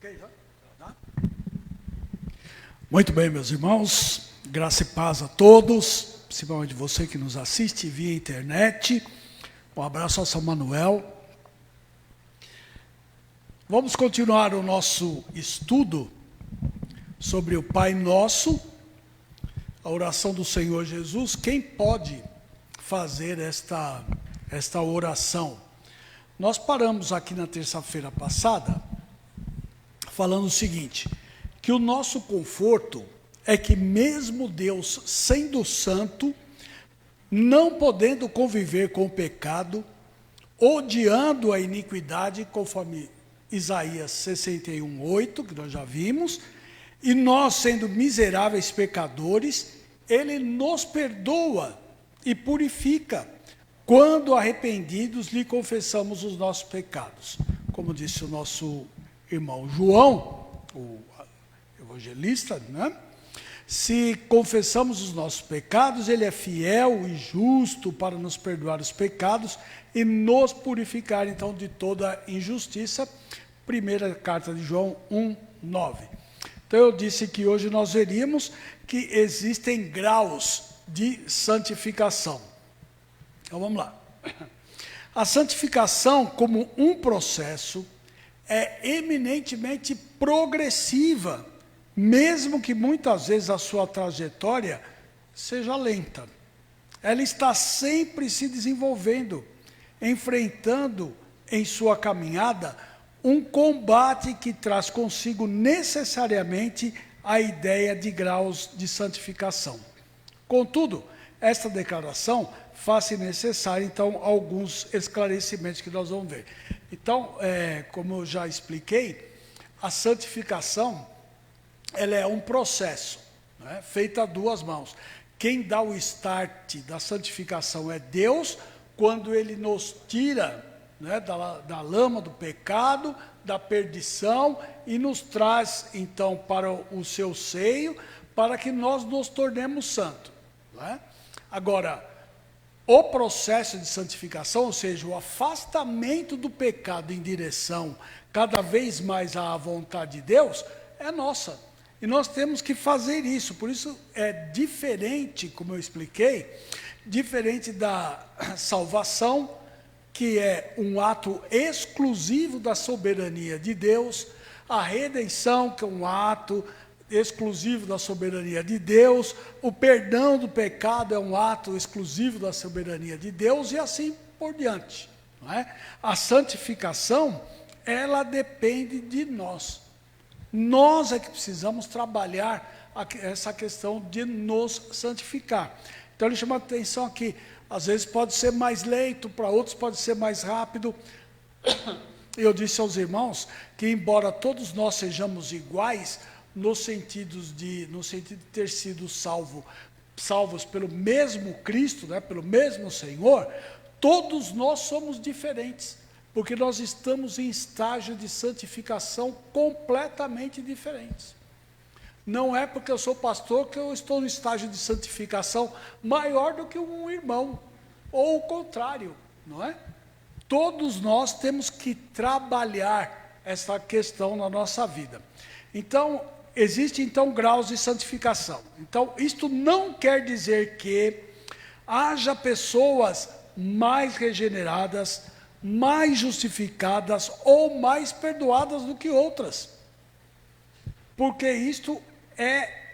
Ok, já? Tá? Muito bem, meus irmãos, graça e paz a todos, principalmente você que nos assiste via internet. Um abraço ao São Manuel. Vamos continuar o nosso estudo sobre o Pai Nosso, a oração do Senhor Jesus. Quem pode fazer esta oração? Nós paramos aqui na terça-feira passada, falando o seguinte, que o nosso conforto é que mesmo Deus sendo santo, não podendo conviver com o pecado, odiando a iniquidade, conforme Isaías 61:8, que nós já vimos, e nós sendo miseráveis pecadores, Ele nos perdoa e purifica, quando arrependidos lhe confessamos os nossos pecados. Como disse o nosso irmão João, o evangelista, né? Se confessamos os nossos pecados, Ele é fiel e justo para nos perdoar os pecados e nos purificar, então, de toda injustiça. Primeira carta de João 1:9. Então, eu disse que hoje nós veríamos que existem graus de santificação. Então, vamos lá. A santificação, como um processo, é eminentemente progressiva, mesmo que muitas vezes a sua trajetória seja lenta. Ela está sempre se desenvolvendo, enfrentando em sua caminhada um combate que traz consigo necessariamente a ideia de graus de santificação. Contudo, esta declaração faz-se necessário, então, alguns esclarecimentos que nós vamos ver. Então, como eu já expliquei, a santificação, ela é um processo, né, feito a duas mãos. Quem dá o start da santificação é Deus, quando Ele nos tira, né, da lama do pecado, da perdição, e nos traz, então, para o seu seio, para que nós nos tornemos santos. Né? Agora, o processo de santificação, ou seja, o afastamento do pecado em direção cada vez mais à vontade de Deus, é nossa. E nós temos que fazer isso. Por isso é diferente, como eu expliquei, diferente da salvação, que é um ato exclusivo da soberania de Deus, a redenção, que é um ato exclusivo da soberania de Deus, o perdão do pecado é um ato exclusivo da soberania de Deus, e assim por diante. Não é? A santificação, ela depende de nós. Nós é que precisamos trabalhar essa questão de nos santificar. Então ele chama a atenção aqui, às vezes pode ser mais lento, para outros pode ser mais rápido. Eu disse aos irmãos que, embora todos nós sejamos iguais, no sentido de ter sido salvos pelo mesmo Cristo, né, pelo mesmo Senhor, todos nós somos diferentes, porque nós estamos em estágio de santificação completamente diferentes. Não é porque eu sou pastor que eu estou no estágio de santificação maior do que um irmão, ou o contrário, não é? Todos nós temos que trabalhar essa questão na nossa vida. Então, existem então graus de santificação. Então, isto não quer dizer que haja pessoas mais regeneradas, mais justificadas ou mais perdoadas do que outras. Porque isto é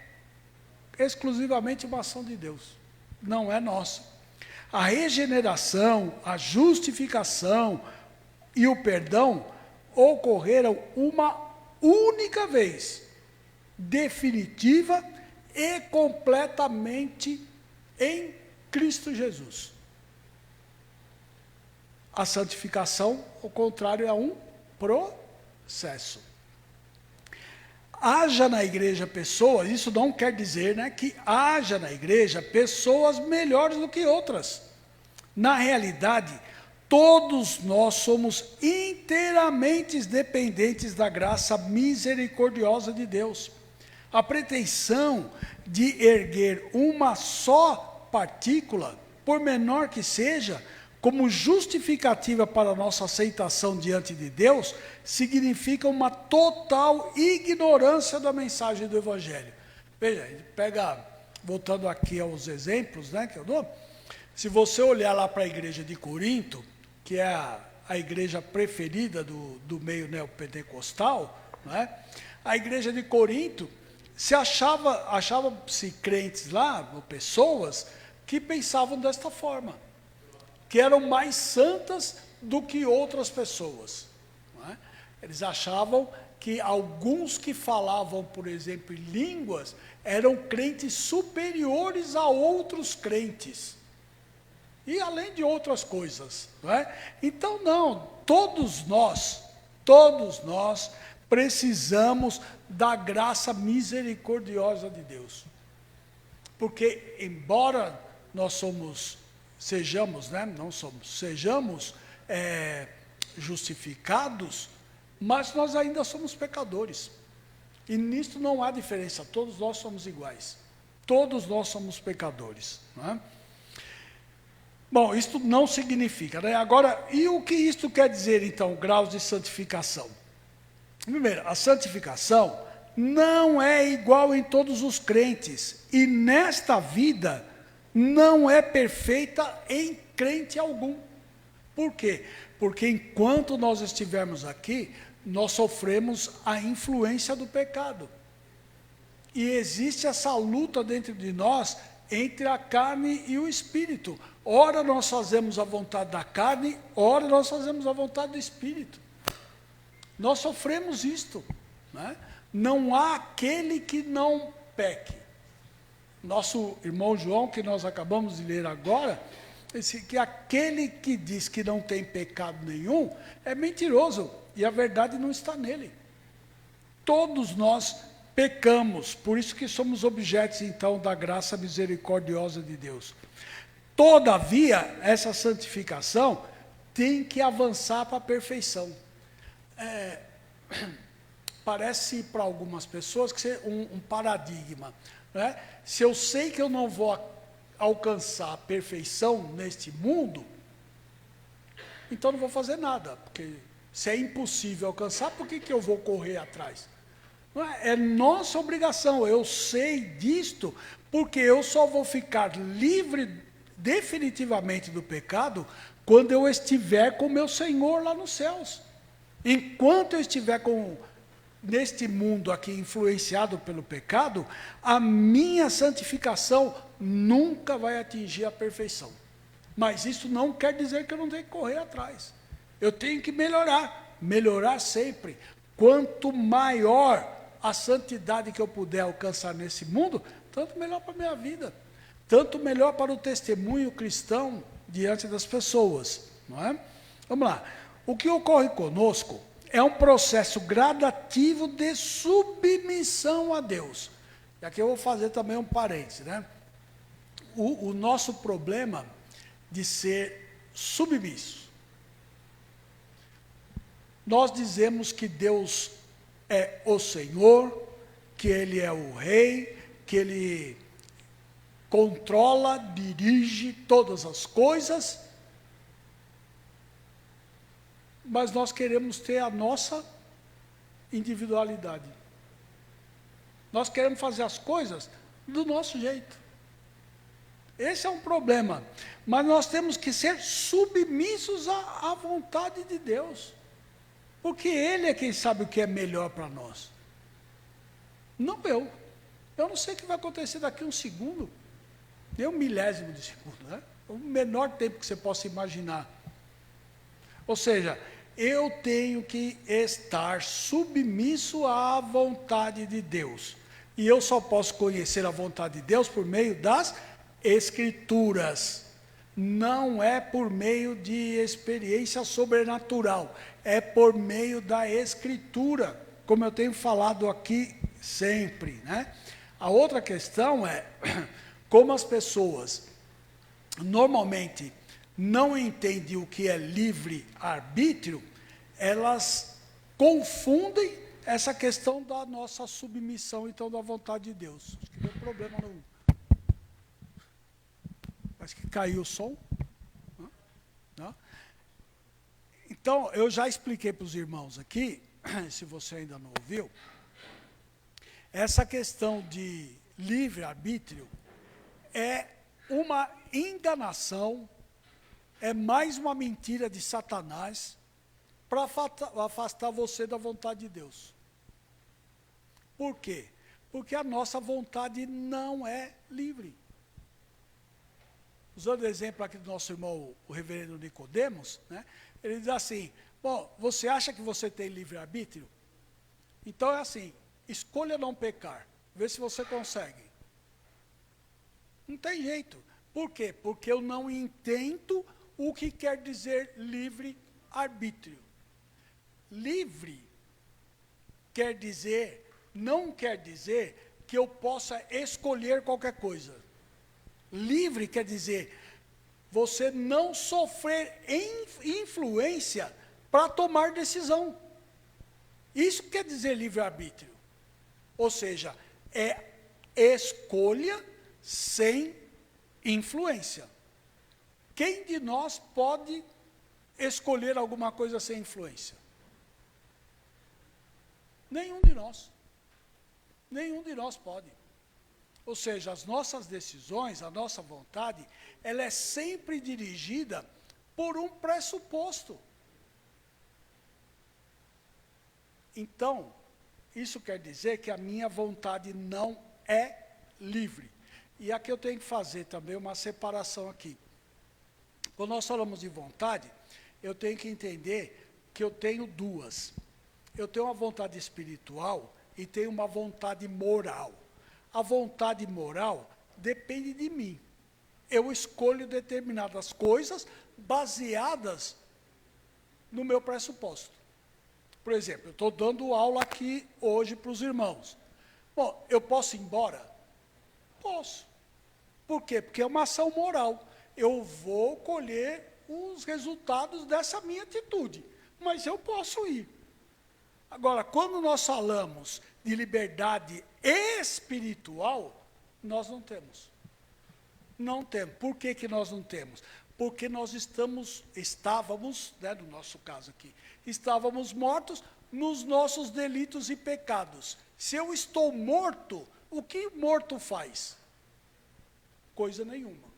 exclusivamente uma ação de Deus, não é nossa. A regeneração, a justificação e o perdão ocorreram uma única vez, definitiva e completamente em Cristo Jesus. A santificação, ao contrário, é um processo. Haja na igreja pessoas, isso não quer dizer, né, que haja na igreja pessoas melhores do que outras. Na realidade, todos nós somos inteiramente dependentes da graça misericordiosa de Deus. A pretensão de erguer uma só partícula, por menor que seja, como justificativa para a nossa aceitação diante de Deus, significa uma total ignorância da mensagem do Evangelho. Veja, a gente pega, voltando aqui aos exemplos, né, que eu dou, se você olhar lá para a igreja de Corinto, que é a igreja preferida do meio neopentecostal, né, a igreja de Corinto, achava-se crentes lá, pessoas que pensavam desta forma, que eram mais santas do que outras pessoas. Não é? Eles achavam que alguns que falavam, por exemplo, em línguas, eram crentes superiores a outros crentes. E além de outras coisas. Não é? Então, não, todos nós precisamos da graça misericordiosa de Deus. Porque, embora nós sejamos justificados, mas nós ainda somos pecadores. E nisto não há diferença, todos nós somos iguais. Todos nós somos pecadores. Não é? Bom, isto não significa, né? Agora, e o que isto quer dizer, então, graus de santificação? Primeiro, a santificação não é igual em todos os crentes, e nesta vida não é perfeita em crente algum. Por quê? Porque enquanto nós estivermos aqui, nós sofremos a influência do pecado. E existe essa luta dentro de nós, entre a carne e o espírito. Ora nós fazemos a vontade da carne, ora nós fazemos a vontade do espírito. Nós sofremos isto, né? Não há aquele que não peque. Nosso irmão João, que nós acabamos de ler agora, disse que aquele que diz que não tem pecado nenhum, é mentiroso, e a verdade não está nele. Todos nós pecamos, por isso que somos objetos, então, da graça misericordiosa de Deus. Todavia, essa santificação tem que avançar para a perfeição. Parece para algumas pessoas que é um paradigma, né? Se eu sei que eu não vou alcançar a perfeição neste mundo, então não vou fazer nada, porque se é impossível alcançar, por que eu vou correr atrás? Não é? É nossa obrigação, eu sei disto, porque eu só vou ficar livre definitivamente do pecado quando eu estiver com o meu Senhor lá nos céus. Enquanto eu estiver neste mundo aqui influenciado pelo pecado, a minha santificação nunca vai atingir a perfeição. Mas isso não quer dizer que eu não tenho que correr atrás. Eu tenho que melhorar sempre. Quanto maior a santidade que eu puder alcançar nesse mundo, tanto melhor para a minha vida, tanto melhor para o testemunho cristão diante das pessoas. Não é? Vamos lá. O que ocorre conosco é um processo gradativo de submissão a Deus. E aqui eu vou fazer também um parêntese, né? O nosso problema de ser submisso. Nós dizemos que Deus é o Senhor, que Ele é o Rei, que Ele controla, dirige todas as coisas, mas nós queremos ter a nossa individualidade. Nós queremos fazer as coisas do nosso jeito. Esse é um problema. Mas nós temos que ser submissos à vontade de Deus. Porque Ele é quem sabe o que é melhor para nós. Não eu. Eu não sei o que vai acontecer daqui a um segundo. Nem um milésimo de segundo, né? O menor tempo que você possa imaginar. Ou seja, eu tenho que estar submisso à vontade de Deus. E eu só posso conhecer a vontade de Deus por meio das Escrituras. Não é por meio de experiência sobrenatural. É por meio da Escritura. Como eu tenho falado aqui sempre, né? A outra questão é como as pessoas normalmente não entendem o que é livre-arbítrio, elas confundem essa questão da nossa submissão, então, da vontade de Deus. Acho que deu problema no... Acho que caiu o som. Então, eu já expliquei para os irmãos aqui, se você ainda não ouviu, essa questão de livre-arbítrio é uma enganação, é mais uma mentira de Satanás para afastar você da vontade de Deus. Por quê? Porque a nossa vontade não é livre. Usando o exemplo aqui do nosso irmão, o reverendo Nicodemos, né? Ele diz assim, bom, você acha que você tem livre-arbítrio? Então é assim, escolha não pecar, vê se você consegue. Não tem jeito. Por quê? Porque eu não entendo o que quer dizer livre-arbítrio. Livre quer dizer, não quer dizer que eu possa escolher qualquer coisa. Livre quer dizer você não sofrer influência para tomar decisão. Isso quer dizer livre-arbítrio. Ou seja, é escolha sem influência. Quem de nós pode escolher alguma coisa sem influência? Nenhum de nós. Nenhum de nós pode. Ou seja, as nossas decisões, a nossa vontade, ela é sempre dirigida por um pressuposto. Então, isso quer dizer que a minha vontade não é livre. E aqui eu tenho que fazer também uma separação aqui. Quando nós falamos de vontade, eu tenho que entender que eu tenho duas. Eu tenho uma vontade espiritual e tenho uma vontade moral. A vontade moral depende de mim. Eu escolho determinadas coisas baseadas no meu pressuposto. Por exemplo, eu estou dando aula aqui hoje para os irmãos. Bom, eu posso ir embora? Posso. Por quê? Porque é uma ação moral. Eu vou colher os resultados dessa minha atitude, mas eu posso ir. Agora, quando nós falamos de liberdade espiritual, nós não temos. Não temos. Por que que nós não temos? Porque nós estávamos, né, no nosso caso aqui, estávamos mortos nos nossos delitos e pecados. Se eu estou morto, o que morto faz? Coisa nenhuma.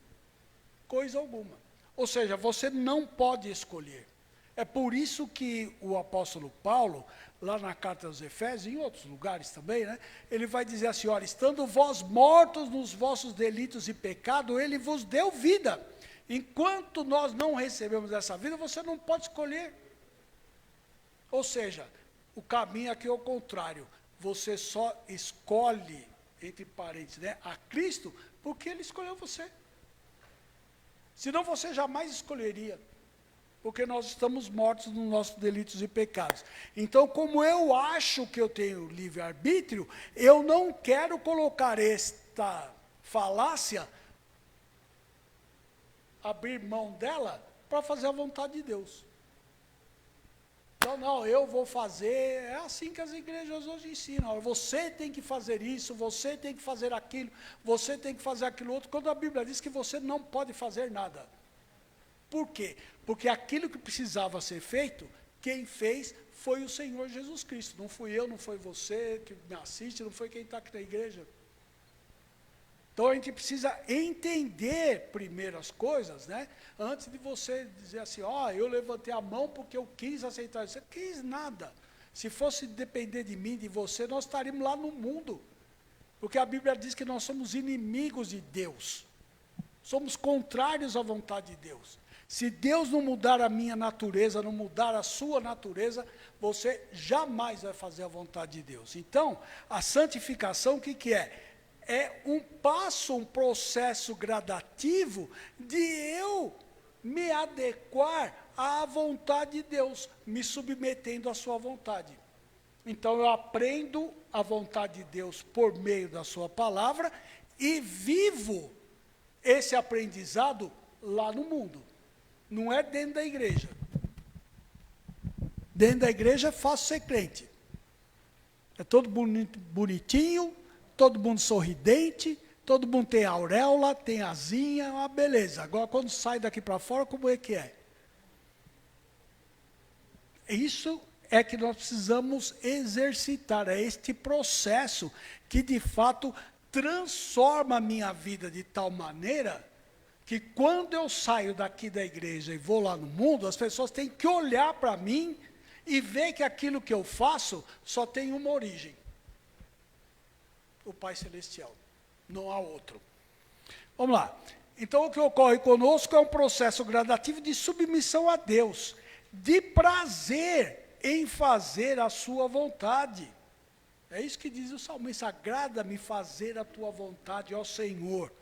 Coisa alguma. Ou seja, você não pode escolher. É por isso que o apóstolo Paulo, lá na carta aos Efésios, em outros lugares também, né, ele vai dizer assim, olha, estando vós mortos nos vossos delitos e pecados, ele vos deu vida. Enquanto nós não recebemos essa vida, você não pode escolher. Ou seja, o caminho aqui é o contrário. Você só escolhe, entre parênteses, né, a Cristo, porque Ele escolheu você. Senão você jamais escolheria. Porque nós estamos mortos nos nossos delitos e pecados. Então, como eu acho que eu tenho livre-arbítrio, eu não quero colocar esta falácia, abrir mão dela, para fazer a vontade de Deus. Então, não, eu vou fazer, é assim que as igrejas hoje ensinam, você tem que fazer isso, você tem que fazer aquilo, você tem que fazer aquilo outro, quando a Bíblia diz que você não pode fazer nada. Por quê? Porque aquilo que precisava ser feito, quem fez foi o Senhor Jesus Cristo, não fui eu, não foi você que me assiste, não foi quem está aqui na igreja. Então a gente precisa entender primeiro as coisas, né? Antes de você dizer assim, ó, eu levantei a mão porque eu quis aceitar isso. Você quis nada. Se fosse depender de mim, de você, nós estaríamos lá no mundo. Porque a Bíblia diz que nós somos inimigos de Deus. Somos contrários à vontade de Deus. Se Deus não mudar a minha natureza, não mudar a sua natureza, você jamais vai fazer a vontade de Deus. Então, a santificação, o que que é? É um passo, um processo gradativo de eu me adequar à vontade de Deus, me submetendo à sua vontade. Então eu aprendo a vontade de Deus por meio da sua palavra e vivo esse aprendizado lá no mundo. Não é dentro da igreja. Dentro da igreja é fácil ser crente. É todo bonitinho, todo mundo sorridente, todo mundo tem auréola, tem asinha, uma beleza. Agora, quando sai daqui para fora, como é que é? Isso é que nós precisamos exercitar, é este processo que de fato transforma a minha vida de tal maneira que quando eu saio daqui da igreja e vou lá no mundo, as pessoas têm que olhar para mim e ver que aquilo que eu faço só tem uma origem: o Pai Celestial, não há outro. Vamos lá. Então, o que ocorre conosco é um processo gradativo de submissão a Deus, de prazer em fazer a sua vontade. É isso que diz o salmista: agrada-me fazer a tua vontade, ó Senhor,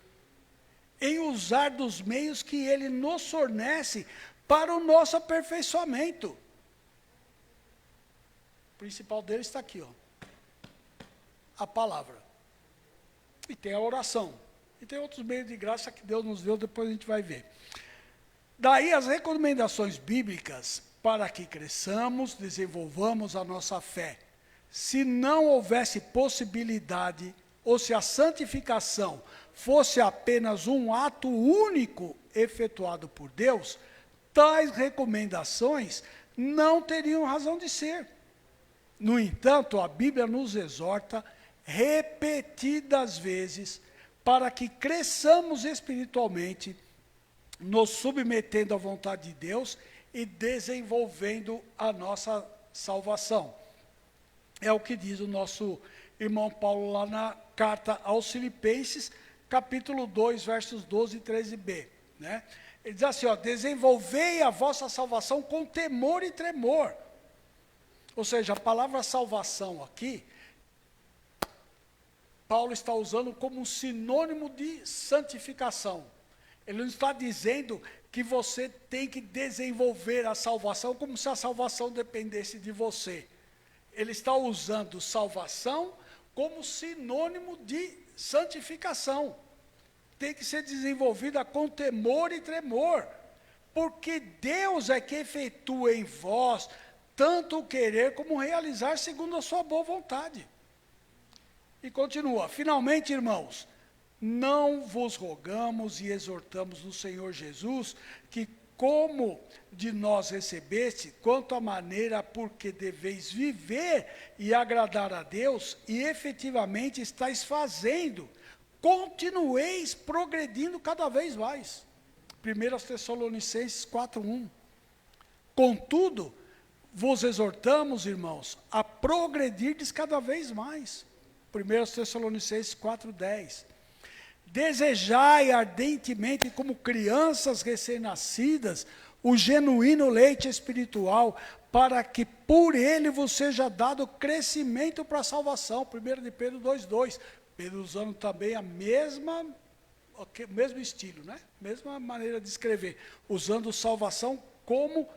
em usar dos meios que Ele nos fornece para o nosso aperfeiçoamento. O principal dele está aqui, ó, a palavra. E tem a oração. E tem outros meios de graça que Deus nos deu, depois a gente vai ver. Daí as recomendações bíblicas para que cresçamos, desenvolvamos a nossa fé. Se não houvesse possibilidade, ou se a santificação fosse apenas um ato único efetuado por Deus, tais recomendações não teriam razão de ser. No entanto, a Bíblia nos exorta repetidas vezes para que cresçamos espiritualmente, nos submetendo à vontade de Deus e desenvolvendo a nossa salvação. É o que diz o nosso irmão Paulo lá na carta aos Filipenses, capítulo 2, versos 12 e 13b. Né? Ele diz assim, ó, desenvolvei a vossa salvação com temor e tremor. Ou seja, a palavra salvação aqui, Paulo está usando como um sinônimo de santificação. Ele não está dizendo que você tem que desenvolver a salvação como se a salvação dependesse de você. Ele está usando salvação como sinônimo de santificação. Tem que ser desenvolvida com temor e tremor, porque Deus é que efetua em vós tanto o querer como o realizar segundo a sua boa vontade. E continua, finalmente, irmãos, não vos rogamos e exortamos no Senhor Jesus, que como de nós recebeste, quanto à maneira por que deveis viver e agradar a Deus, e efetivamente estáis fazendo, continueis progredindo cada vez mais. 1 Tessalonicenses 4:1. Contudo, vos exortamos, irmãos, a progredirdes cada vez mais. 1 Tessalonicenses 4:10. Desejai ardentemente, como crianças recém-nascidas, o genuíno leite espiritual, para que por ele vos seja dado crescimento para a salvação. 1 de Pedro 2:2. Pedro usando também o mesmo estilo, né? Mesma maneira de escrever, usando salvação como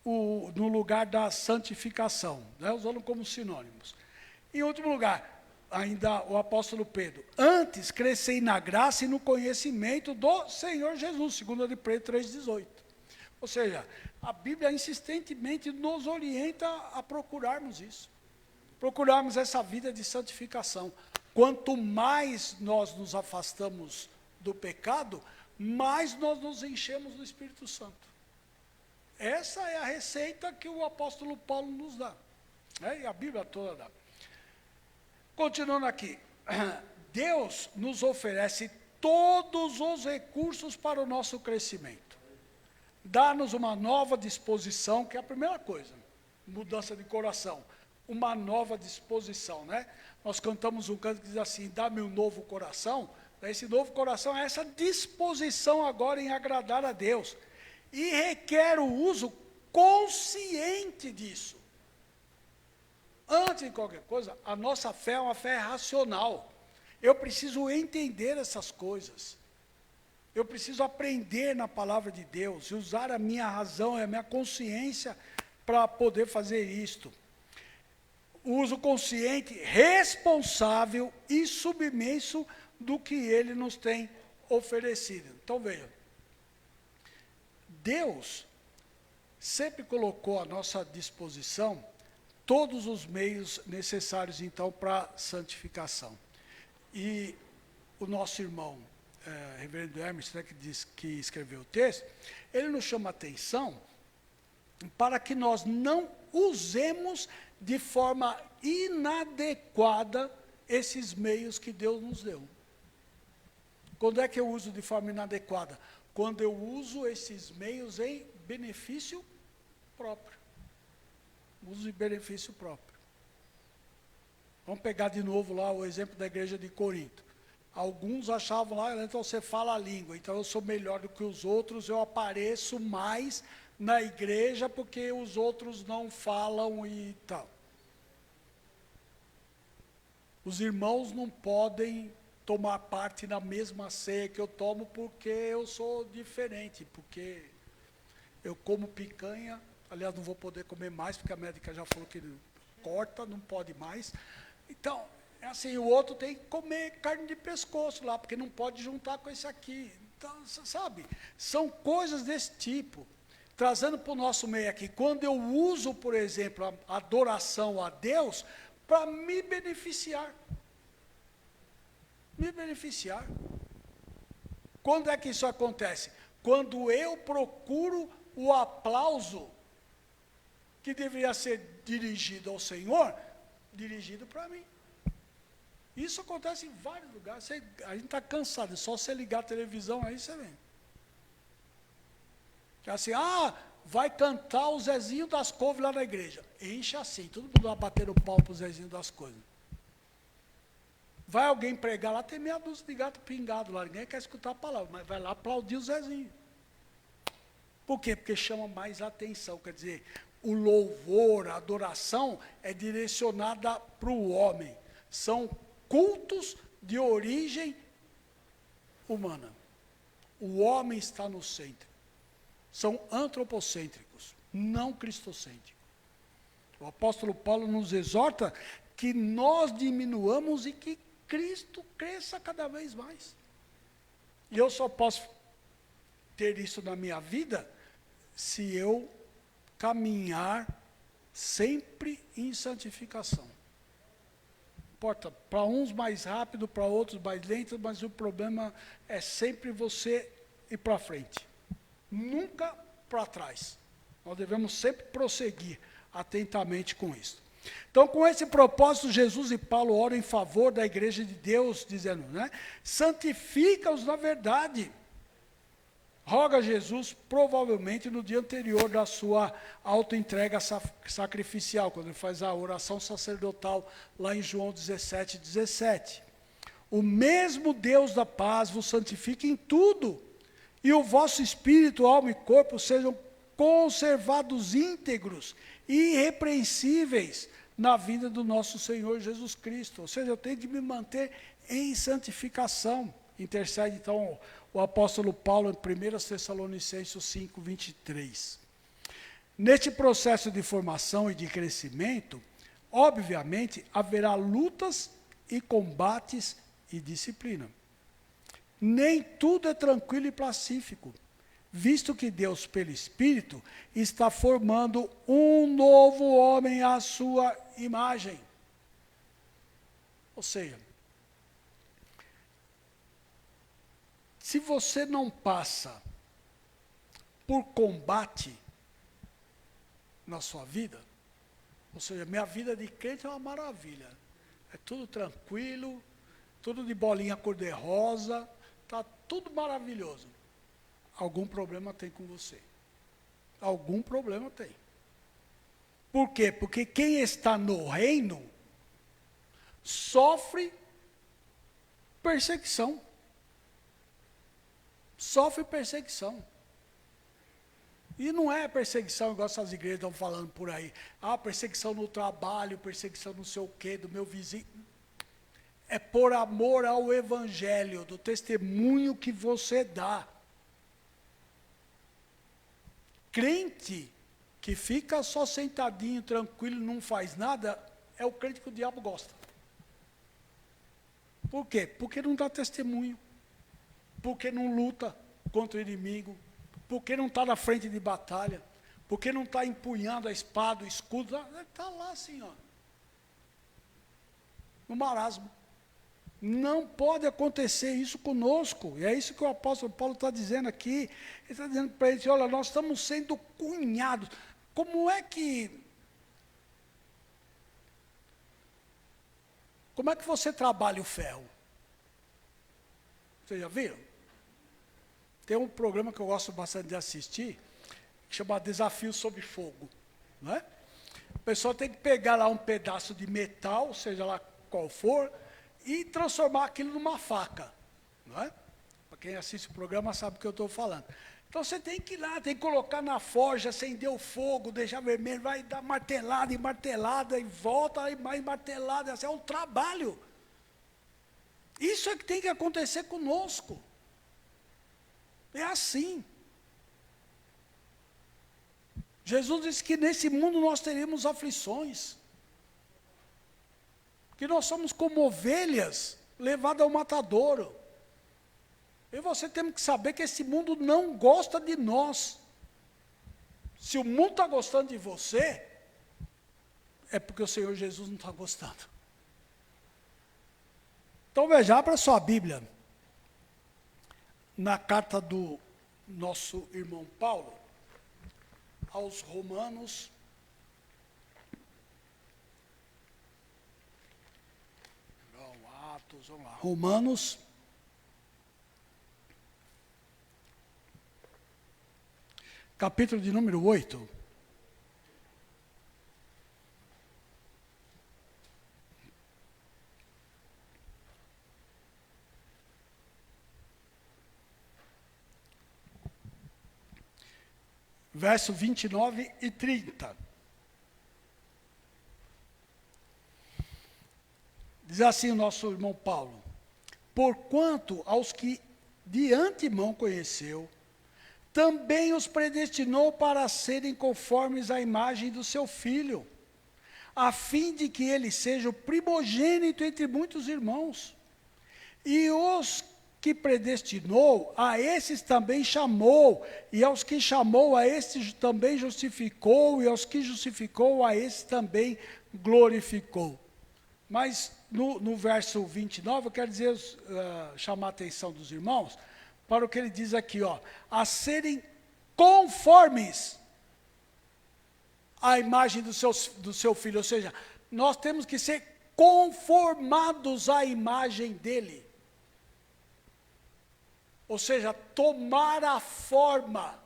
no lugar da santificação, né? Usando como sinônimos. Em último lugar, ainda o apóstolo Pedro, antes crescei na graça e no conhecimento do Senhor Jesus, 2 de Pedro 3:18. Ou seja, a Bíblia insistentemente nos orienta a procurarmos isso, procurarmos essa vida de santificação. Quanto mais nós nos afastamos do pecado, mais nós nos enchemos do Espírito Santo. Essa é a receita que o apóstolo Paulo nos dá, né? E a Bíblia toda dá. Continuando aqui, Deus nos oferece todos os recursos para o nosso crescimento. Dá-nos uma nova disposição, que é a primeira coisa, mudança de coração, uma nova disposição, né? Nós cantamos um canto que diz assim, dá-me um novo coração. Esse novo coração é essa disposição agora em agradar a Deus. E requer o uso consciente disso. Antes de qualquer coisa, a nossa fé é uma fé racional. Eu preciso entender essas coisas. Eu preciso aprender na palavra de Deus e usar a minha razão e a minha consciência para poder fazer isto. O uso consciente, responsável e submisso do que Ele nos tem oferecido. Então veja, Deus sempre colocou à nossa disposição todos os meios necessários, então, para a santificação. E o nosso irmão, reverendo Hermes, né, que escreveu o texto, ele nos chama a atenção para que nós não usemos de forma inadequada esses meios que Deus nos deu. Quando é que eu uso de forma inadequada? Quando eu uso esses meios em benefício próprio. Uso em benefício próprio. Vamos pegar de novo lá o exemplo da igreja de Corinto. Alguns achavam lá, então você fala a língua, então eu sou melhor do que os outros, eu apareço mais na igreja porque os outros não falam e tal. Os irmãos não podem tomar parte na mesma ceia que eu tomo porque eu sou diferente, porque eu como picanha, aliás, não vou poder comer mais, porque a médica já falou que corta, não pode mais. Então, é assim, o outro tem que comer carne de pescoço lá, porque não pode juntar com esse aqui. Então, sabe, são coisas desse tipo. Trazendo para o nosso meio aqui, quando eu uso, por exemplo, a adoração a Deus, para me beneficiar. Me beneficiar. Quando é que isso acontece? Quando eu procuro o aplauso que deveria ser dirigido ao Senhor, dirigido para mim. Isso acontece em vários lugares. A gente está cansado, é só você ligar a televisão aí você vê. É assim, vai cantar o Zezinho das Couves lá na igreja. Enche assim, todo mundo vai bater o pau para o Zezinho das Couves. Vai alguém pregar lá, tem meia dúzia de gato pingado lá, ninguém quer escutar a palavra, mas vai lá aplaudir o Zezinho. Por quê? Porque chama mais atenção, quer dizer, o louvor, a adoração é direcionada para o homem. São cultos de origem humana. O homem está no centro. São antropocêntricos, não cristocêntricos. O apóstolo Paulo nos exorta que nós diminuamos e que Cristo cresça cada vez mais. E eu só posso ter isso na minha vida se eu caminhar sempre em santificação. Importa, para uns mais rápido, para outros mais lento, mas o problema é sempre você ir para frente. Nunca para trás. Nós devemos sempre prosseguir atentamente com isso. Então, com esse propósito, Jesus e Paulo oram em favor da igreja de Deus, dizendo, santifica-os na verdade. Roga a Jesus, provavelmente no dia anterior da sua autoentrega sacrificial, quando ele faz a oração sacerdotal, lá em João 17:17. O mesmo Deus da paz vos santifique em tudo, e o vosso espírito, alma e corpo sejam conservados íntegros e irrepreensíveis na vinda do nosso Senhor Jesus Cristo. Ou seja, eu tenho de me manter em santificação. Intercede, então, o apóstolo Paulo em 1 Tessalonicenses 5:23. Neste processo de formação e de crescimento, obviamente, haverá lutas e combates e disciplina. Nem tudo é tranquilo e pacífico, visto que Deus, pelo Espírito, está formando um novo homem à sua imagem. Ou seja, se você não passa por combate na sua vida, ou seja, minha vida de crente é uma maravilha, é tudo tranquilo, tudo de bolinha cor-de-rosa, está tudo maravilhoso. Algum problema tem com você. Algum problema tem. Por quê? Porque quem está no reino sofre perseguição. Sofre perseguição. E não é perseguição igual essas igrejas estão falando por aí. Perseguição no trabalho, perseguição não sei o quê, do meu vizinho. É por amor ao evangelho, do testemunho que você dá. Crente que fica só sentadinho, tranquilo, não faz nada, é o crente que o diabo gosta. Por quê? Porque não dá testemunho. Porque não luta contra o inimigo. Porque não está na frente de batalha. Porque não está empunhando a espada, o escudo. Está lá assim, no marasmo. Não pode acontecer isso conosco. E é isso que o apóstolo Paulo está dizendo aqui. Ele está dizendo para eles, olha, nós estamos sendo cunhados. Como é que Como é que você trabalha o ferro? Vocês já viram? Tem um programa que eu gosto bastante de assistir, que chama Desafio Sob Fogo. Não é? A pessoa tem que pegar lá um pedaço de metal, seja lá qual for, e transformar aquilo numa faca. Não é? Para quem assiste o programa sabe o que eu estou falando. Então você tem que ir lá, tem que colocar na forja, acender o fogo, deixar vermelho, vai dar martelada e martelada, e volta e mais martelada. Esse é um trabalho. Isso é que tem que acontecer conosco. É assim. Jesus disse que nesse mundo nós teremos aflições. Que nós somos como ovelhas levadas ao matadouro. Eu e você temos que saber que esse mundo não gosta de nós. Se o mundo está gostando de você, é porque o Senhor Jesus não está gostando. Então veja, abra sua Bíblia na carta do nosso irmão Paulo aos Romanos. Não, Atos, vamos lá. Romanos, capítulo de número 8. Verso 29 e 30. Diz assim o nosso irmão Paulo: porquanto aos que de antemão conheceu, também os predestinou para serem conformes à imagem do seu Filho, a fim de que ele seja o primogênito entre muitos irmãos. E os que predestinou, a esses também chamou, e aos que chamou, a esses também justificou, e aos que justificou, a esses também glorificou. Mas no verso 29, eu quero dizer, chamar a atenção dos irmãos, para o que ele diz aqui, ó, a serem conformes à imagem do seu Filho, ou seja, nós temos que ser conformados à imagem dele. Ou seja, tomar a forma.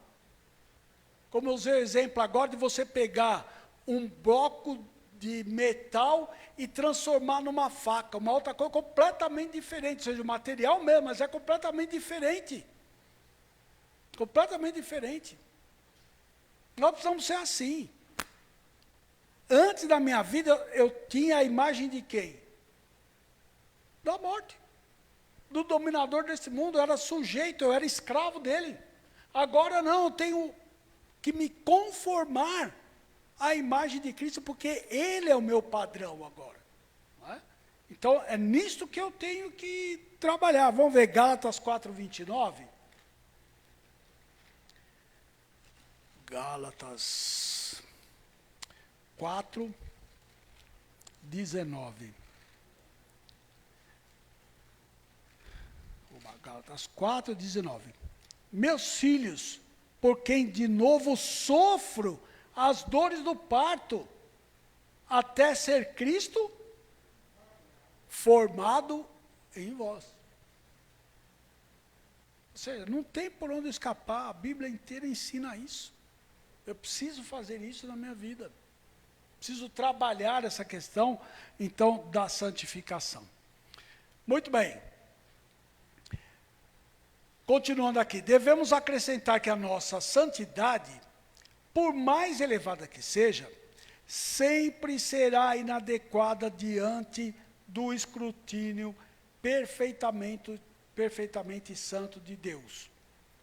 Como eu usei o exemplo agora de você pegar um bloco de metal e transformar numa faca, uma outra coisa completamente diferente, ou seja, o material mesmo, mas é completamente diferente. Completamente diferente. Nós precisamos ser assim. Antes da minha vida, eu tinha a imagem de quem? Da morte. Do dominador desse mundo, eu era sujeito, eu era escravo dele. Agora não, eu tenho que me conformar à imagem de Cristo, porque ele é o meu padrão agora. Não é? Então, é nisto que eu tenho que trabalhar. Vamos ver Gálatas 4:29. Gálatas 4:19. Gálatas 4:19. Meus filhos, por quem de novo sofro as dores do parto, até ser Cristo formado em vós. Ou seja, não tem por onde escapar, a Bíblia inteira ensina isso. Eu preciso fazer isso na minha vida. Preciso trabalhar essa questão, então, da santificação. Muito bem. Continuando aqui, devemos acrescentar que a nossa santidade, por mais elevada que seja, sempre será inadequada diante do escrutínio perfeitamente santo de Deus.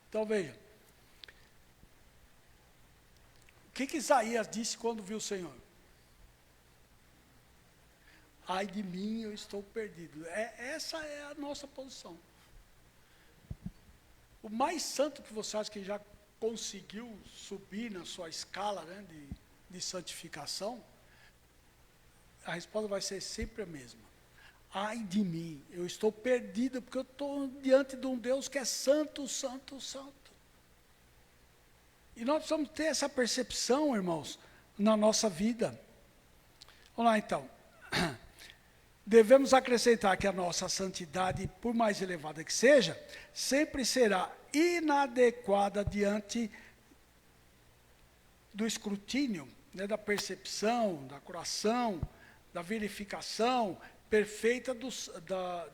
Então veja, o que Isaías disse quando viu o Senhor? Ai de mim, eu estou perdido. Essa é a nossa posição. O mais santo que você acha que já conseguiu subir na sua escala, né, de santificação, a resposta vai ser sempre a mesma. Ai de mim, eu estou perdido, porque eu estou diante de um Deus que é santo, santo, santo. E nós precisamos ter essa percepção, irmãos, na nossa vida. Vamos lá então. devemos acrescentar que a nossa santidade, por mais elevada que seja, sempre será inadequada diante do escrutínio, né, da percepção, da coração, da verificação perfeita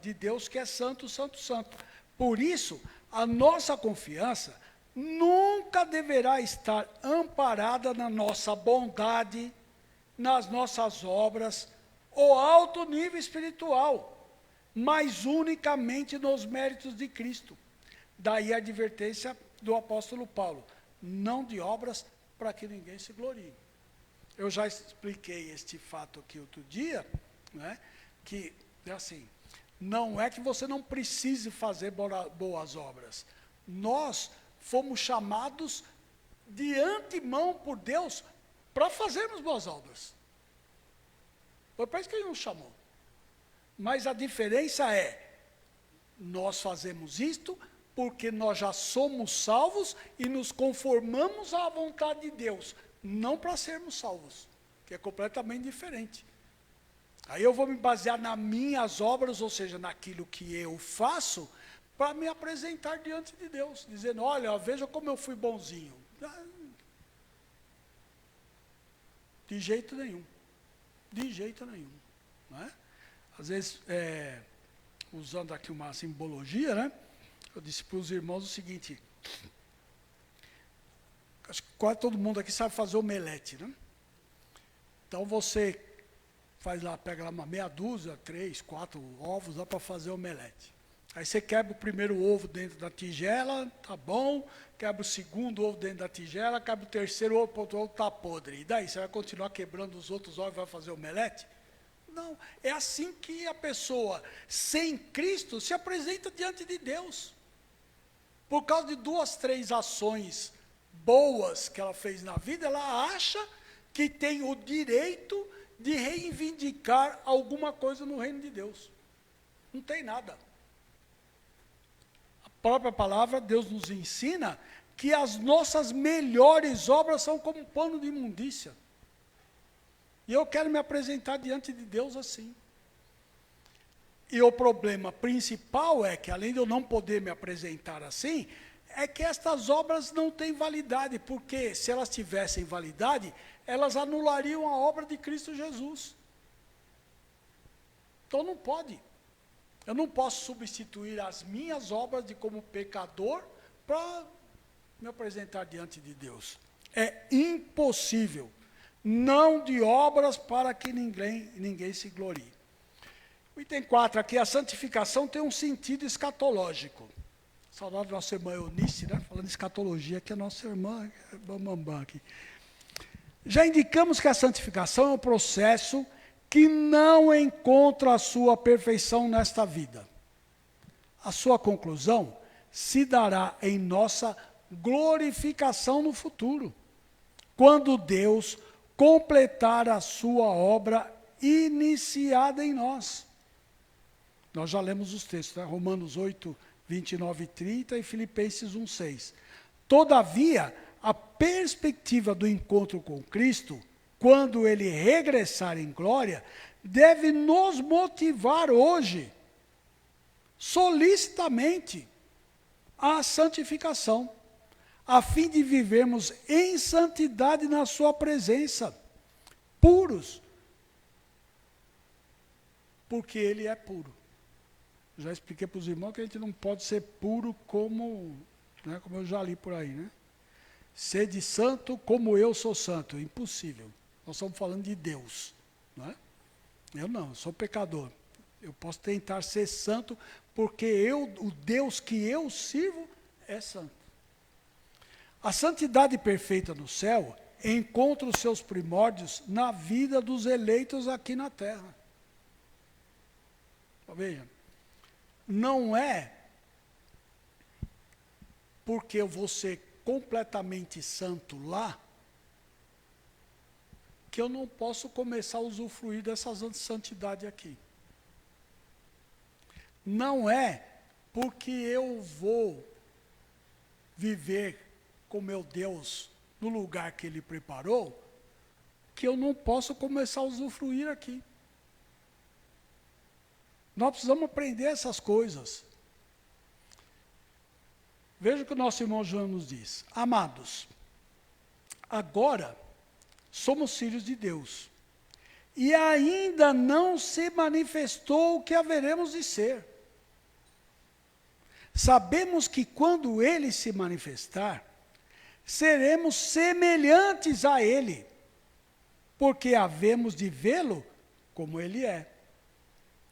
de Deus, que é santo, santo, santo. Por isso, a nossa confiança nunca deverá estar amparada na nossa bondade, nas nossas obras, ou alto nível espiritual, mas unicamente nos méritos de Cristo. Daí a advertência do apóstolo Paulo, não de obras para que ninguém se glorie. Eu já expliquei este fato aqui outro dia, né, que é assim, não é que você não precise fazer boas obras. Nós fomos chamados de antemão por Deus para fazermos boas obras. Foi para isso que Ele nos chamou. Mas a diferença é, nós fazemos isto porque nós já somos salvos e nos conformamos à vontade de Deus, não para sermos salvos, que é completamente diferente. Aí eu vou me basear nas minhas obras, ou seja, naquilo que eu faço, para me apresentar diante de Deus, dizendo, olha, veja como eu fui bonzinho. De jeito nenhum. De jeito nenhum. Não é? Às vezes, usando aqui uma simbologia, né? Eu disse para os irmãos o seguinte, acho que quase todo mundo aqui sabe fazer omelete, né? Então você faz lá, pega lá uma meia dúzia, 3, 4 ovos lá para fazer omelete. Aí você quebra o primeiro ovo dentro da tigela, tá bom, quebra o segundo ovo dentro da tigela, quebra o terceiro ovo, o ovo está podre. E daí, você vai continuar quebrando os outros ovos e vai fazer omelete? Não, é assim que a pessoa, sem Cristo, se apresenta diante de Deus. Por causa de 2, 3 ações boas que ela fez na vida, ela acha que tem o direito de reivindicar alguma coisa no reino de Deus. Não tem nada. A própria palavra, Deus nos ensina que as nossas melhores obras são como um pano de imundícia. E eu quero me apresentar diante de Deus assim. E o problema principal é que, além de eu não poder me apresentar assim, é que estas obras não têm validade, porque se elas tivessem validade, elas anulariam a obra de Cristo Jesus. Então não pode. Eu não posso substituir as minhas obras de como pecador para me apresentar diante de Deus. É impossível. Não de obras para que ninguém se glorie. O item 4 aqui, a santificação tem um sentido escatológico. Saudade da nossa irmã Eunice, né? Falando de escatologia, que é a nossa irmã Bambambam aqui. Já indicamos que a santificação é um processo que não encontra a sua perfeição nesta vida. A sua conclusão se dará em nossa glorificação no futuro, quando Deus completar a sua obra iniciada em nós. Nós já lemos os textos, né? Romanos 8, 29 e 30 e Filipenses 1, 6. Todavia, a perspectiva do encontro com Cristo, quando Ele regressar em glória, deve nos motivar hoje, solicitamente, à santificação, a fim de vivermos em santidade na sua presença, puros, porque Ele é puro. Já expliquei para os irmãos que a gente não pode ser puro como, né, como eu já li por aí, né? Sede santo como eu sou santo, impossível. Nós estamos falando de Deus, não é? Eu não, eu sou pecador. Eu posso tentar ser santo porque o Deus que eu sirvo é santo. A santidade perfeita no céu encontra os seus primórdios na vida dos eleitos aqui na terra. Veja, não é porque eu vou ser completamente santo lá que eu não posso começar a usufruir dessa santidade aqui. Não é porque eu vou viver com meu Deus no lugar que Ele preparou que eu não posso começar a usufruir aqui. Nós precisamos aprender essas coisas. Veja o que o nosso irmão João nos diz. Amados, agora somos filhos de Deus, e ainda não se manifestou o que haveremos de ser. Sabemos que quando Ele se manifestar, seremos semelhantes a Ele, porque havemos de vê-lo como Ele é.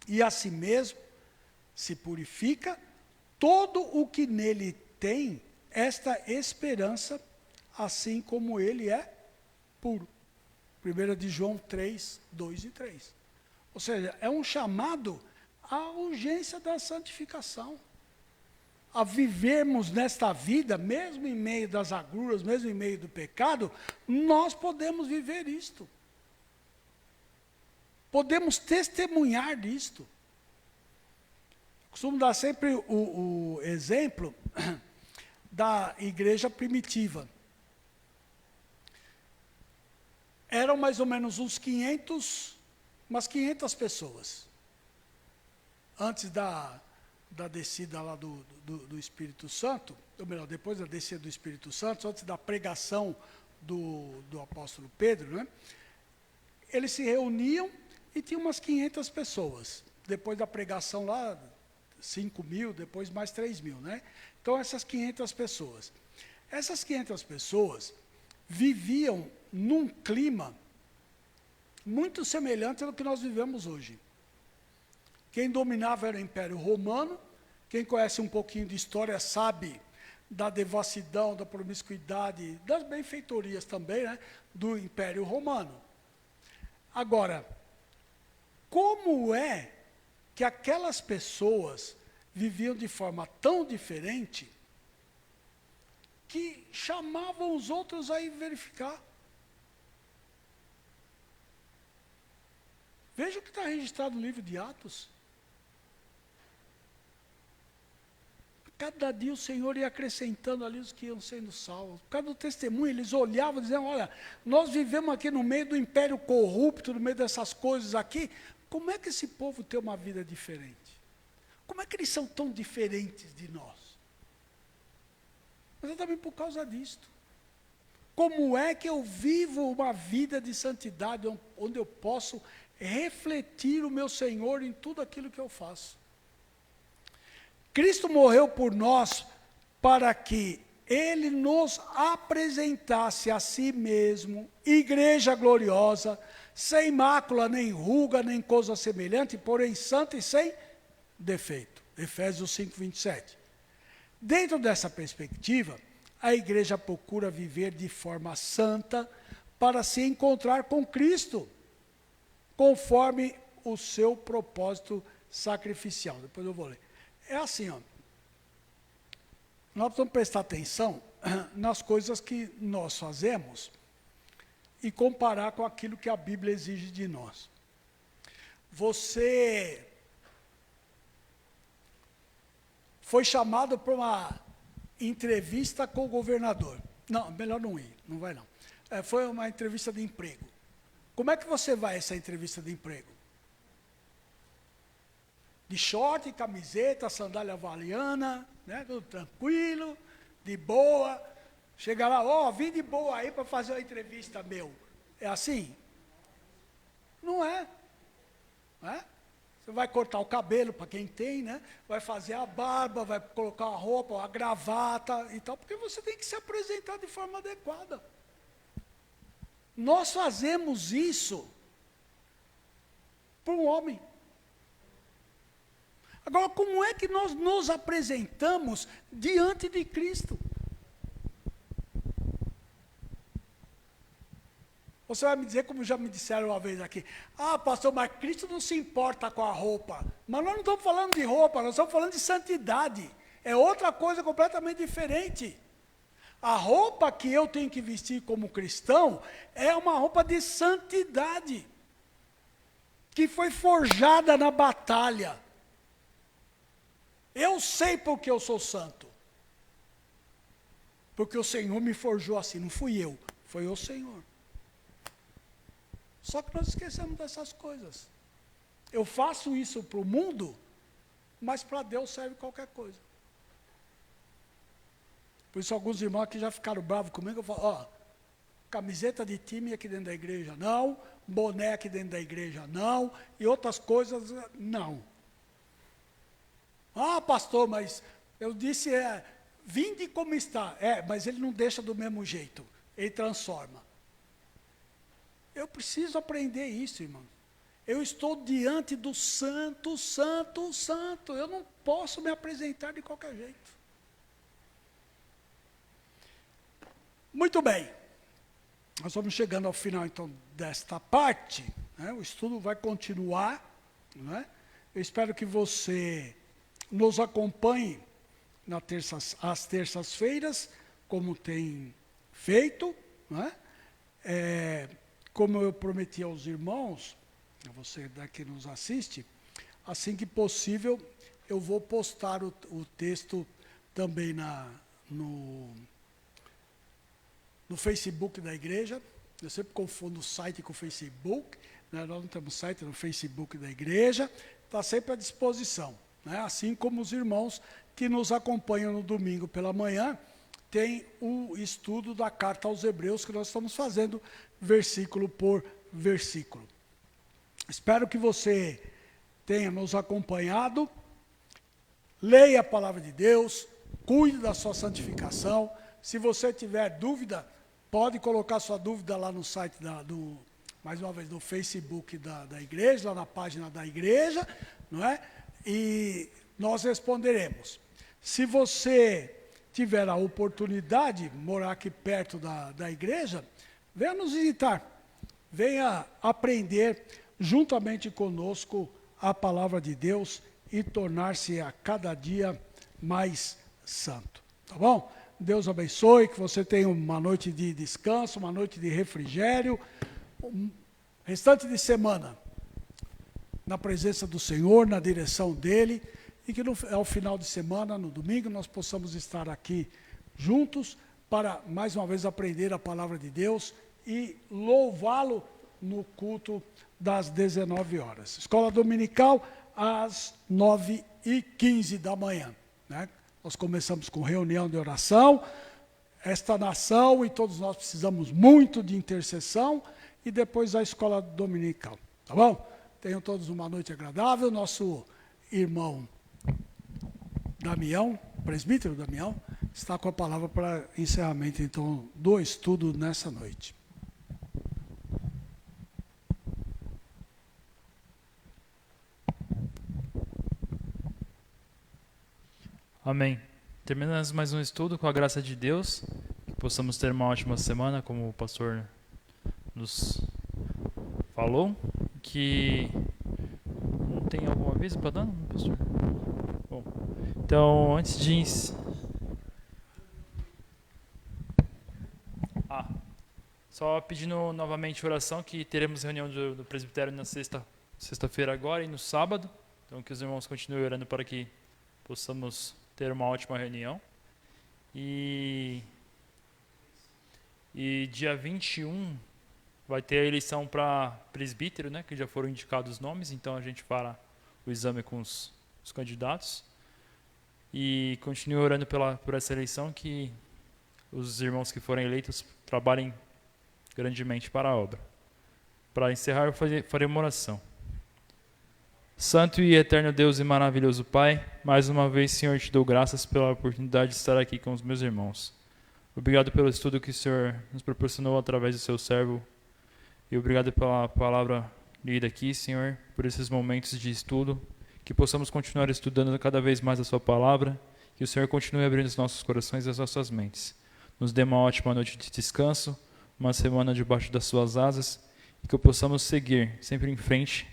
E a si mesmo se purifica todo o que nele tem esta esperança, assim como Ele é puro. 1 de João 3, 2 e 3. Ou seja, é um chamado à urgência da santificação. A vivermos nesta vida, mesmo em meio das agruras, mesmo em meio do pecado, nós podemos viver isto. Podemos testemunhar disto. Costumo dar sempre o exemplo da igreja primitiva. Eram mais ou menos umas 500 pessoas. Antes da descida lá do Espírito Santo, ou melhor, depois da descida do Espírito Santo, antes da pregação do apóstolo Pedro, né? Eles se reuniam e tinha umas 500 pessoas. Depois da pregação lá, 5.000, depois mais 3.000, né? Então, essas 500 pessoas. Essas 500 pessoas viviam num clima muito semelhante ao que nós vivemos hoje. Quem dominava era o Império Romano. Quem conhece um pouquinho de história sabe da devassidão, da promiscuidade, das benfeitorias também, né, do Império Romano. Agora, como é que aquelas pessoas viviam de forma tão diferente que chamavam os outros a ir verificar? Veja o que está registrado no livro de Atos. Cada dia o Senhor ia acrescentando ali os que iam sendo salvos. Por causa do testemunho, eles olhavam e diziam, olha, nós vivemos aqui no meio do império corrupto, no meio dessas coisas aqui, como é que esse povo tem uma vida diferente? Como é que eles são tão diferentes de nós? Exatamente por causa disto. Como é que eu vivo uma vida de santidade, onde eu posso refletir o meu Senhor em tudo aquilo que eu faço? Cristo morreu por nós para que Ele nos apresentasse a si mesmo, igreja gloriosa, sem mácula, nem ruga, nem coisa semelhante, porém santa e sem defeito. Efésios 5, 27. Dentro dessa perspectiva, a igreja procura viver de forma santa para se encontrar com Cristo, conforme o seu propósito sacrificial. Depois eu vou ler. É assim, ó. Nós precisamos prestar atenção nas coisas que nós fazemos e comparar com aquilo que a Bíblia exige de nós. Você foi chamado para uma entrevista com o governador. Não, melhor não ir, não vai não. Foi uma entrevista de emprego. Como é que você vai a essa entrevista de emprego? De short, camiseta, sandália havaiana, né, tudo tranquilo, de boa. Chega lá, vim de boa aí para fazer uma entrevista, meu. É assim? Não é. Não é? Você vai cortar o cabelo, para quem tem, né? Vai fazer a barba, vai colocar a roupa, a gravata e tal, porque você tem que se apresentar de forma adequada. Nós fazemos isso para um homem. Agora, como é que nós nos apresentamos diante de Cristo? Você vai me dizer, como já me disseram uma vez aqui, pastor, mas Cristo não se importa com a roupa. Mas nós não estamos falando de roupa, nós estamos falando de santidade. É outra coisa completamente diferente. A roupa que eu tenho que vestir como cristão é uma roupa de santidade, que foi forjada na batalha. Eu sei porque eu sou santo. Porque o Senhor me forjou assim, não fui eu, foi o Senhor. Só que nós esquecemos dessas coisas. Eu faço isso para o mundo, mas para Deus serve qualquer coisa. Por isso alguns irmãos aqui já ficaram bravos comigo, eu falo, ó, camiseta de time aqui dentro da igreja não, boné aqui dentro da igreja não, e outras coisas não. Ah, pastor, mas eu disse, vinde como está. Mas ele não deixa do mesmo jeito, ele transforma. Eu preciso aprender isso, irmão. Eu estou diante do santo, santo, santo. Eu não posso me apresentar de qualquer jeito. Muito bem. Nós vamos chegando ao final, então, desta parte. Né? O estudo vai continuar. Né? Eu espero que você nos acompanhe às terças-feiras, como tem feito. Né? Como eu prometi aos irmãos, a você daqui nos assiste, assim que possível, eu vou postar o texto também no Facebook da igreja. Eu sempre confundo o site com o Facebook, né? Nós não temos site no Facebook da igreja, está sempre à disposição. Né? Assim como os irmãos que nos acompanham no domingo pela manhã, tem o estudo da carta aos Hebreus, que nós estamos fazendo versículo por versículo. Espero que você tenha nos acompanhado. Leia a palavra de Deus, cuide da sua santificação. Se você tiver dúvida, pode colocar sua dúvida lá no site, mais uma vez, do Facebook da igreja, lá na página da igreja, não é? E nós responderemos. Se você tiver a oportunidade, morar aqui perto da igreja, venha nos visitar, venha aprender juntamente conosco a palavra de Deus e tornar-se a cada dia mais santo. Tá bom? Deus abençoe, que você tenha uma noite de descanso, uma noite de refrigério, restante de semana na presença do Senhor, na direção dEle, e que ao final de semana, no domingo, nós possamos estar aqui juntos para, mais uma vez, aprender a palavra de Deus e louvá-lo no culto das 19 horas. Escola dominical, às 9h15 da manhã. Né? Nós começamos com reunião de oração. Esta nação e todos nós precisamos muito de intercessão, e depois a escola dominical. Tá bom? Tenham todos uma noite agradável. Nosso irmão Damião, presbítero Damião, está com a palavra para encerramento, então, do estudo nessa noite. Amém. Terminamos mais um estudo com a graça de Deus, que possamos ter uma ótima semana, como o pastor nos falou. Que não tem algum aviso para dar, pastor? Bom, então antes de só pedindo novamente oração, que teremos reunião do presbitério na sexta-feira agora e no sábado. Então que os irmãos continuem orando para que possamos ter uma ótima reunião. E dia 21 vai ter a eleição para presbítero, né, que já foram indicados os nomes, então a gente fará o exame com os candidatos. E continue orando por essa eleição, que os irmãos que forem eleitos trabalhem grandemente para a obra. Para encerrar, eu farei uma oração. Santo e eterno Deus e maravilhoso Pai, mais uma vez, Senhor, te dou graças pela oportunidade de estar aqui com os meus irmãos. Obrigado pelo estudo que o Senhor nos proporcionou através do seu servo, e obrigado pela palavra lida aqui, Senhor, por esses momentos de estudo, que possamos continuar estudando cada vez mais a sua palavra, que o Senhor continue abrindo os nossos corações e as nossas mentes. Nos dê uma ótima noite de descanso, uma semana debaixo das suas asas, e que possamos seguir sempre em frente,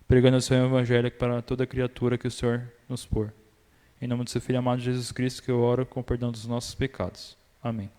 pregando o seu evangelho para toda criatura que o Senhor nos pôr. Em nome do seu Filho amado Jesus Cristo, que eu oro com o perdão dos nossos pecados. Amém.